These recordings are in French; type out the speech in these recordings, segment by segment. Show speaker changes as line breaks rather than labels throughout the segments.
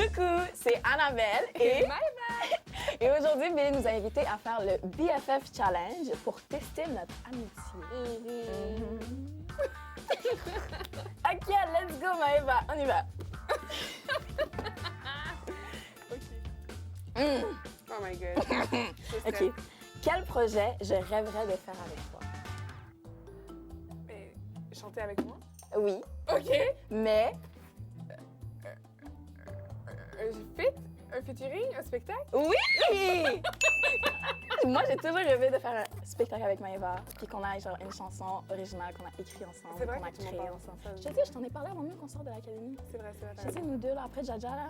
Coucou, c'est Annabelle et
Maëva.
Et aujourd'hui, Billy nous a invités à faire le BFF Challenge pour tester notre amitié. Ok, let's go Maëva, on y va.
Oh my god.
Ok, quel projet je rêverais de faire avec toi?
Mais, chanter avec moi?
Oui,
Ok.
mais
Un featuring? Un spectacle?
oui! Moi, j'ai toujours rêvé de faire un spectacle avec Maëva, puis qu'on ait genre une chanson originale qu'on a écrite ensemble,
C'est vrai
qu'on a
que tu m'en
créée
parles.
ensemble.
Ça,
Je te dis, je t'en ai parlé avant même qu'on sorte de l'académie.
C'est vrai,
Je
t'as
te dis,
raison.
nous deux, là, après Jaja, là,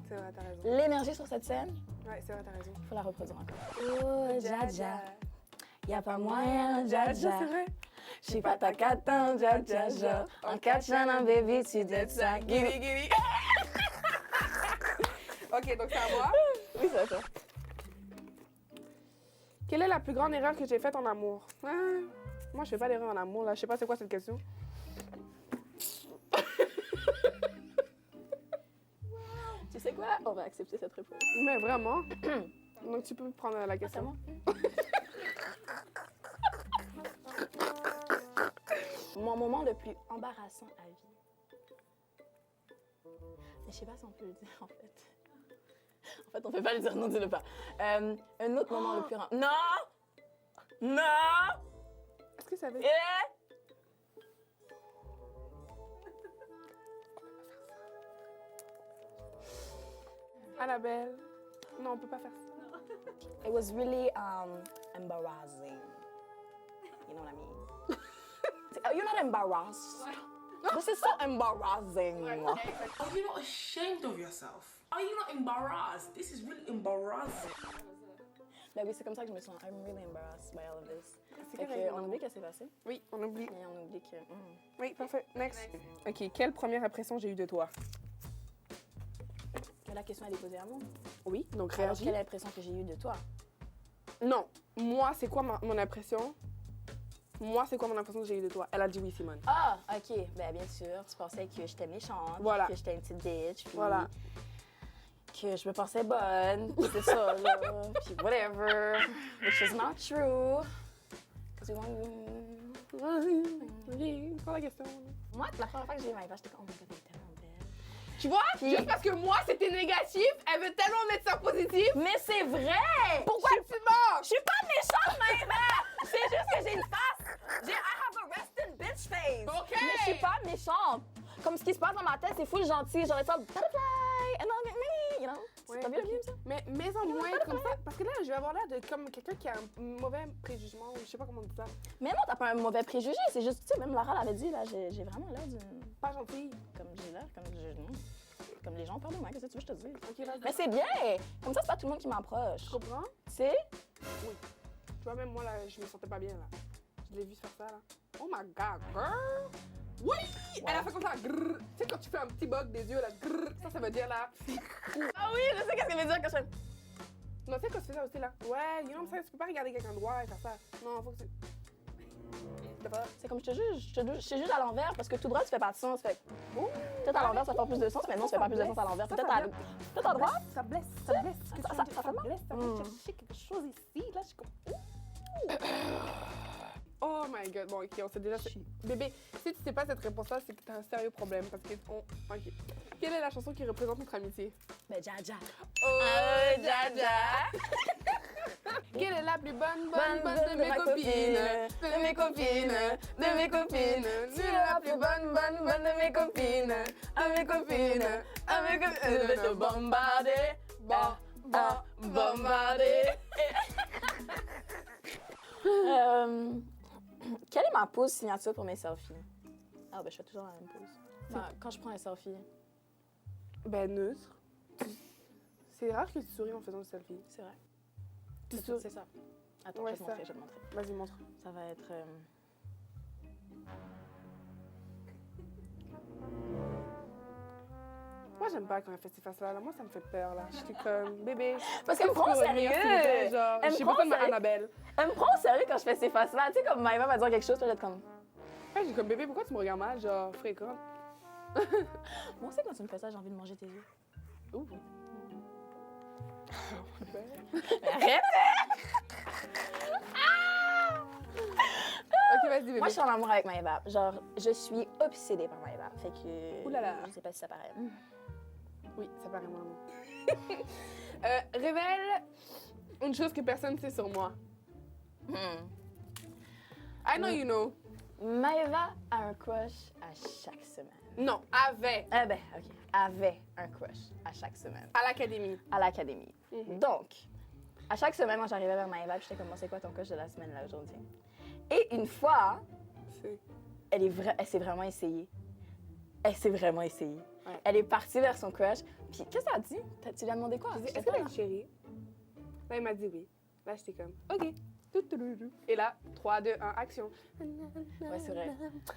C'est vrai, t'as raison.
l'énergie sur cette scène,
Ouais, c'est vrai, t'as raison.
il faut la reproduire encore. Oh, Jaja, y a pas moyen, Jaja.
C'est vrai.
Je suis pas ta catin, Jaja. En catchant un baby, tu dis ça.
Guili, guili. Ok, donc c'est à moi.
Oui, c'est ça.
Quelle est la plus grande erreur que j'ai faite en amour? Ah, moi, je fais pas d'erreur en amour, là. Je sais pas c'est quoi cette question.
Tu sais quoi? On va accepter cette réponse.
Mais vraiment. Donc, tu peux prendre la
C'est
question.
moi. Mon moment le plus embarrassant à vie. Mais je sais pas si on peut le dire, en fait. En fait, on peut pas le dire, non, dis-le pas. Un autre moment le plus... Non! Non!
Est-ce que ça veut...
Eh!
Annabelle. Non, on peut pas faire ça.
It was really embarrassing. You know what I mean? You're not embarrassed. This is so embarrassing.
Are you not ashamed of yourself? Are you not embarrassed? This is really embarrassing.
Ben oui, c'est comme ça que je me sens. I'm really embarrassed by all of this.
C'est
Fait
correct,
que, on
maman.
oublie que c'est passé.
Oui, on oublie.
Et on oublie que...
Oui, parfait. Next. Ok, quelle première impression j'ai eue de toi?
Que la question, elle est posée à moi.
Oui, donc
Alors,
réagis.
quelle impression que j'ai eue de toi?
Non, moi, c'est quoi mon impression? Moi, c'est quoi mon impression que j'ai eue de toi? Elle a dit oui, Simone.
Ah, OK. Ben bien sûr, tu pensais que j'étais méchante,
Voilà.
que j'étais une petite bitch, puis
Voilà.
que je me pensais bonne, puis c'est ça, là, puis whatever, which is not true. 'Cause we want-
Oui, prends la question.
Moi, la première fois que j'ai eu Maëva, j'étais comme, oh my God, elle est tellement belle.
Tu vois?
Puis-
Juste parce que moi, c'était négatif, elle veut tellement mettre ça positif.
Mais c'est vrai!
Pourquoi tu mens?
Je suis pas méchante, Maëva! C'est juste que j'ai une face! I have a rested bitch face!
OK.
Mais je suis pas méchante! Comme ce qui se passe dans ma tête, c'est full gentil. J'aurais ça, butterfly, and all me, you know?
Ouais,
T'as vu le
ok.
film, ça?
Mais en moins comme ça, parce que là, je vais avoir l'air de comme quelqu'un qui a un mauvais préjugement, ou je sais pas comment on dit ça.
Mais non, t'as pas un mauvais préjugé. C'est juste, tu sais, même Lara l'avait dit, là, j'ai vraiment l'air d'une...
Pas gentil.
Comme j'ai l'air, comme les gens parlent de moi, qu'est-ce que tu veux que je te dise?
Ok, là,
Mais c'est bien! Comme ça, c'est pas tout le monde qui m'approche.
tu comprends?
Tu sais?
Oui. Tu vois, même moi, là, je me sentais pas bien, là. Je l'ai vu se faire ça, là. Oh my God, girl! Oui! Elle a fait comme ça, grrr. Tu sais, quand tu fais un petit bug des yeux, là, grrr, ça veut dire, là...
Ah oui, je sais qu'est-ce que veut dire quand je fais...
Non, tu sais, quand tu fais ça aussi, là. Ouais, you know, tu peux pas regarder quelqu'un droit et faire ça. Non, faut que tu... T'as pas...
C'est comme je te juge, je te juge à l'envers parce que tout droit, tu fais pas de sens. Fait peut-être à l'envers, ça fait plus de sens, mais non, ça fait pas plus de sens à l'envers.
Ça,
Peut-être
ça
à,
blesse.
peut-être à droite.
Ça blesse, ça blesse. Ce que tu veux dire,
ça fait mal?
blesse, ça vient chercher quelque chose ici. Là, je suis comme... Oh my God. Bon, OK, on sait déjà... Bébé, si tu sais pas cette réponse-là, c'est que t'as un sérieux problème. Parce que... OK. Quelle est la chanson qui représente notre amitié?
Ben, Jaja.
Oh,
Jaja.
Quelle est la plus bonne
de
de mes
ma
copines?
de mes copines, de mes copines. Tu es la plus bonne de mes copines, à mes copines, à mes copines. Je vais te bombarder, bombarder. Quelle est ma pose signature pour mes selfies? Ah, ben, je fais toujours la même pose. Enfin, quand je prends un selfie,
Ben, neutre. C'est rare que tu souris en faisant le selfie.
c'est vrai.
Tu
C'est
souris.
c'est ça. Attends,
Ouais,
je vais te montrer,
ça.
je vais te montrer.
Vas-y, montre.
Ça va être...
Moi, j'aime pas quand elle fait ces faces-là. Moi, ça me fait peur, là. Je suis comme, bébé.
Parce qu'elle me prend au sérieux.
Genre,
Elle me
j'ai
prend
besoin de
au
ma
sérieux.
Annabelle.
Elle me prend au sérieux quand je fais ces faces-là. Tu sais, comme Maëva va dire quelque chose, puis je vais être comme...
Ouais, j'ai comme, bébé, pourquoi tu me regardes mal? Genre, fréquente.
Moi aussi, quand tu me fais ça, j'ai envie de manger tes yeux.
Ouh.
Arrête!
Ok, vas-y, bébé.
Moi, je suis en amour avec Maëva. Genre, je suis obsédée par Maëva. Fait que...
Ouh là là.
Je sais pas si ça paraît.
Oui, ça paraît mon amour. Révèle une chose que personne ne sait sur moi. I know you know.
Maëva a un crush à chaque semaine.
Non, avait.
Eh ben, OK. Avait un crush à chaque semaine.
À l'académie.
À l'académie.
Mhm.
Donc, à chaque semaine, moi, j'arrivais vers Maëva, puis j'étais comme, c'est quoi ton crush de la semaine, là, aujourd'hui? Et une fois,
C'est...
elle s'est vraiment essayée. Elle s'est vraiment essayée.
Ouais.
Elle est partie vers son crush. Puis, qu'est-ce que ça a dit? Tu lui as demandé quoi?
J'ai dit,
J'étais
est-ce que
pas
t'as
là.
une chérie? Là, il m'a dit oui. Là, j'étais comme, OK. Et là, 3, 2, 1, action.
Ouais, c'est vrai.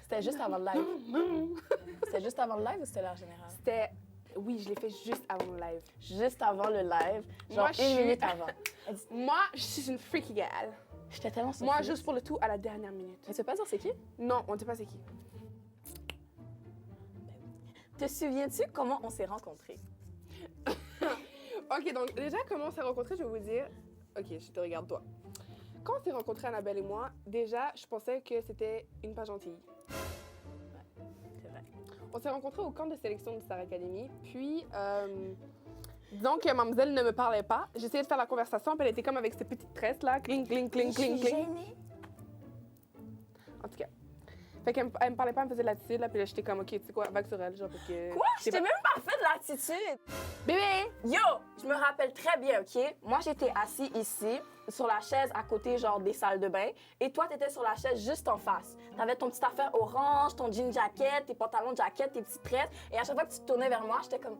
C'était juste avant le live. C'était juste avant le live ou c'était l'heure générale?
C'était... Oui, je l'ai fait juste avant le live.
Juste avant le live, genre
Moi, je
une
suis-
minute avant. Elle dit,
Moi, je suis une freaky gal.
j'étais tellement surprise.
Moi, juste pour le tout, à la dernière minute.
Mais tu veux pas dire c'est qui?
Non, on ne sait pas c'est qui.
Te souviens-tu comment on s'est rencontrés?
OK, donc déjà, comment on s'est rencontrés, je vais vous dire. OK, je te regarde, toi. Quand on s'est rencontrés, Annabelle et moi, déjà, je pensais que c'était une pas gentille.
C'est vrai.
On s'est rencontrés au camp de sélection de Star Academy, puis... disons que mademoiselle ne me parlait pas. J'essayais de faire la conversation, puis elle était comme avec ses petites tresses, là, cling, cling, cling, cling,
Je suis
cling.
gênée.
En tout cas. Fait qu'elle elle me parlait pas, elle me faisait de l'attitude, là, puis là, j'étais comme, OK, tu sais quoi, vague sur elle, genre, parce que...
Quoi? Je
c'est
t'ai
pas-
même pas fait de l'attitude!
Bébé!
Yo! Je me rappelle très bien, OK? Moi, j'étais assis ici, sur la chaise à côté, genre, des salles de bain. Et toi, t'étais sur la chaise juste en face. T'avais ton petit affaire orange, ton jean jacket, tes pantalons de jacket, tes petites tresses. Et à chaque fois que tu te tournais vers moi, j'étais comme...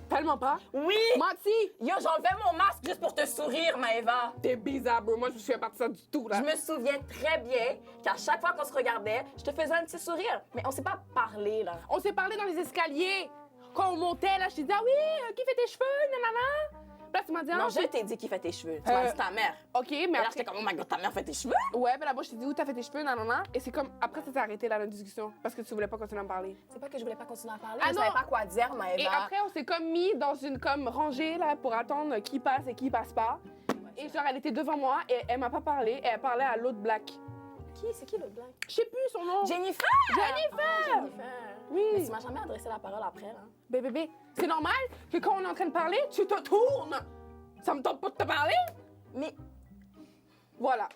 Tellement pas.
Oui!
Menti!
Yo, j'enlevais mon masque juste pour te sourire, Maëva.
T'es bizarre, bro. Moi, je me souviens pas de ça du tout, là.
Je me souviens très bien qu'à chaque fois qu'on se regardait, je te faisais un petit sourire. Mais on s'est pas parlé, là.
On s'est parlé dans les escaliers. Quand on montait, là, je te disais, ah oui, qui fait tes cheveux, nanana. Puis là, tu m'as dit,
Non,
ah,
je t'ai dit qu'il fait tes cheveux. Tu m'as dit ta mère.
OK, mais
Et là,
après...
j'étais comme, oh my god, ta mère fait tes cheveux?
Ouais, mais là-bas, je t'ai dit, où t'as fait tes cheveux, nanana. Et c'est comme, après, ça s'est arrêté, là, notre discussion. Parce que tu voulais pas continuer à me parler.
C'est pas que je voulais pas continuer à parler,
Ah
je
non!
savais pas quoi dire, Maëva.
Et après, on s'est comme mis dans une comme rangée, là, pour attendre qui passe et qui passe pas. Et genre, elle était devant moi et elle m'a pas parlé. Et elle parlait à l'autre black.
Qui? C'est qui l'autre blague?
Je sais plus son nom.
Jennifer!
Jennifer!
Jennifer!
Oui.
Mais tu m'as jamais adressé la parole après, là.
Bébé, c'est normal que quand on est en train de parler, tu te tournes. Ça me tente pas de te parler.
Mais
Voilà.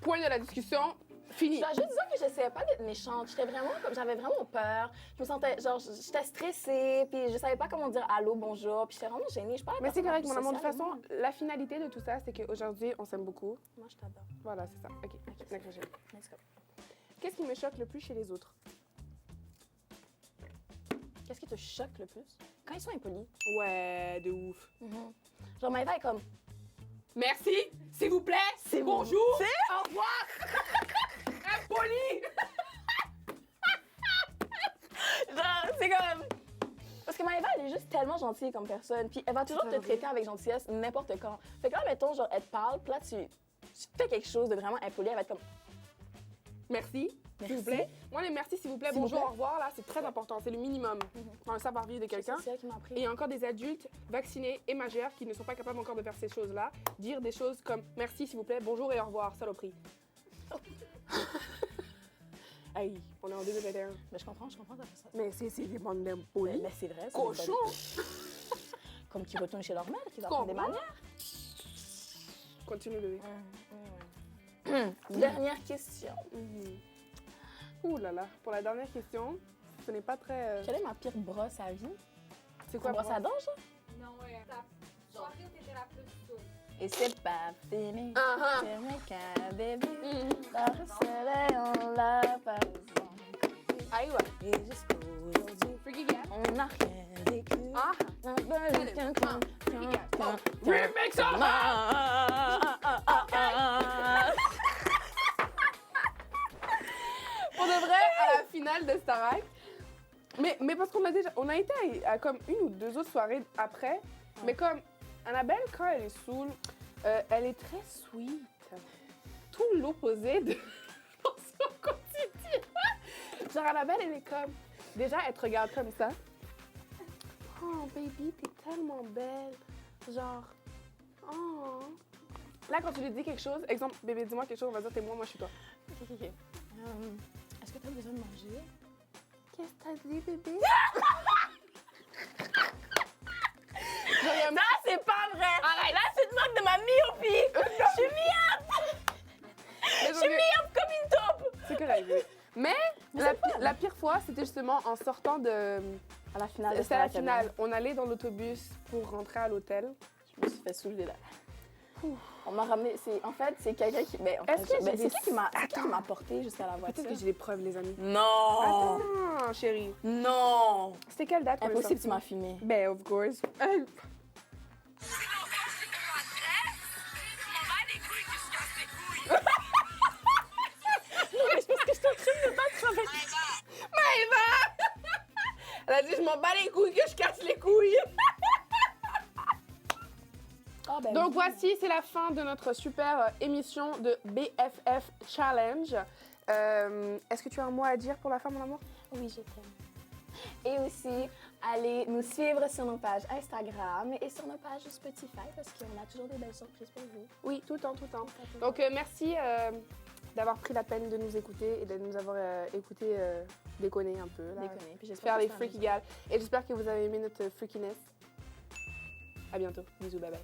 Point de la discussion. Fini.
je dois juste dire que j'essayais pas d'être méchante. J'étais vraiment comme, j'avais vraiment peur. Je me sentais, genre, j'étais stressée, puis je savais pas comment dire allô, bonjour, puis j'étais vraiment gênée. Je parlais
Mais
pas
c'est correct,
vraiment
mon amour. De toute
socialement.
façon, la finalité de tout ça, c'est qu'aujourd'hui, on s'aime beaucoup.
Moi, je t'adore.
Voilà, c'est ça. OK. D'accord, j'ai-
Let's go.
Qu'est-ce qui me choque le plus chez les autres?
Qu'est-ce qui te choque le plus? Quand ils sont impolis.
Ouais, de ouf.
Genre, Maëva est comme,
Merci, s'il vous plaît.
C'est
Bonjour.
C'est-
Au revoir. Impoli.
genre, c'est comme... Parce que Maëva, elle est juste tellement gentille comme personne, puis elle va toujours te
très
traiter avec gentillesse n'importe quand. Fait que là, mettons, genre, elle te parle, puis là, tu fais quelque chose de vraiment impoli, elle va être comme...
Merci, s'il vous
Merci.
plaît. Moi, les merci, s'il vous plaît,
S'il vous
bonjour,
plaît.
au revoir, là, c'est très important. C'est le minimum dans le savoir-vivre de quelqu'un.
C'est elle qui m'a appris.
Et il y a encore des adultes vaccinés et majeurs qui ne sont pas capables encore de faire ces choses-là. Dire des choses comme merci, s'il vous plaît, bonjour et au revoir, saloperie. Hey, on est en 2021.
Mais je comprends ta façon.
Mais c'est des bandes d'impolis.
Mais c'est vrai, c'est
Cochon.
des bonnes- Comme qui retournent chez leur mère, qui apprennent des
Comprends.
manières.
Continue, bébé.
Dernière question.
Ouh là là. Pour la dernière question, ce n'est pas très...
Quelle est ma pire brosse à vie?
C'est
Quoi,
quoi
brosse à dents, genre?
Non, ouais. Ta soirée où t'étais la plus saoule.
Et c'est pas fini.
Ah,
C'est moi qu'un bébé.
ah.
Dans le soleil, on l'a pas besoin.
Aïe, ouais.
Et jusqu'aujourd'hui,
Freaky gal.
on n'a rien vécu.
Ah.
Remix
Pour de vrai, à la finale de Starac. Mais parce qu'on a déjà... On a été à comme une ou deux autres soirées après. Mais comme Annabelle, quand elle est saoule, elle est très sweet. Tout l'opposé de son quotidien. Genre, Annabelle, elle est comme... Déjà, elle te regarde comme ça. Oh, baby, t'es tellement belle. Genre, oh. Là, quand tu lui dis quelque chose, exemple, bébé, dis-moi quelque chose, on va dire t'es moi, moi je suis toi.
Ok. Est-ce que t'as besoin de manger?
Qu'est-ce que t'as dit, bébé?
Non, c'est pas vrai! Arrête! Là, tu te moques de ma myopie! Je suis myope! Je suis myope comme une taupe!
C'est correct, bébé. Mais la pire fois, c'était justement en sortant de...
À la finale,
C'était la finale. On allait dans l'autobus pour rentrer à l'hôtel.
Je me suis fait soulever là. On m'a ramené. En fait, c'est quelqu'un qui. Ben, en
Est-ce
fait,
que
ben,
j'ai
c'est
des-
qui qui m'a porté jusqu'à la voiture?
Peut-être que j'ai des preuves, les amis.
Non!
Attends, chérie.
Non!
C'était quelle date qu'on est
Impossible,
sortis?
tu m'as filmé.
Ben, of course.
Non, mais c'est parce que je suis en train de me battre avec.
Maëva! Elle a dit, je m'en bats les couilles, que je casse les couilles.
Ah, ben,
Donc voici, c'est la fin de notre super émission de BFF Challenge. Est-ce que tu as un mot à dire pour la fin, mon amour?
oui, je t'aime. Et aussi, allez nous suivre sur nos pages Instagram et sur nos pages Spotify parce qu'on a toujours des belles surprises pour vous.
Oui, tout le temps, tout le temps. Donc merci d'avoir pris la peine de nous écouter et de nous avoir écouté déconner un peu. Là.
Déconner. Puis j'espère
Faire
que
les
c'est
freaky
amusant.
gals. Et j'espère que vous avez aimé notre freakiness. À bientôt. Bisous, bye bye.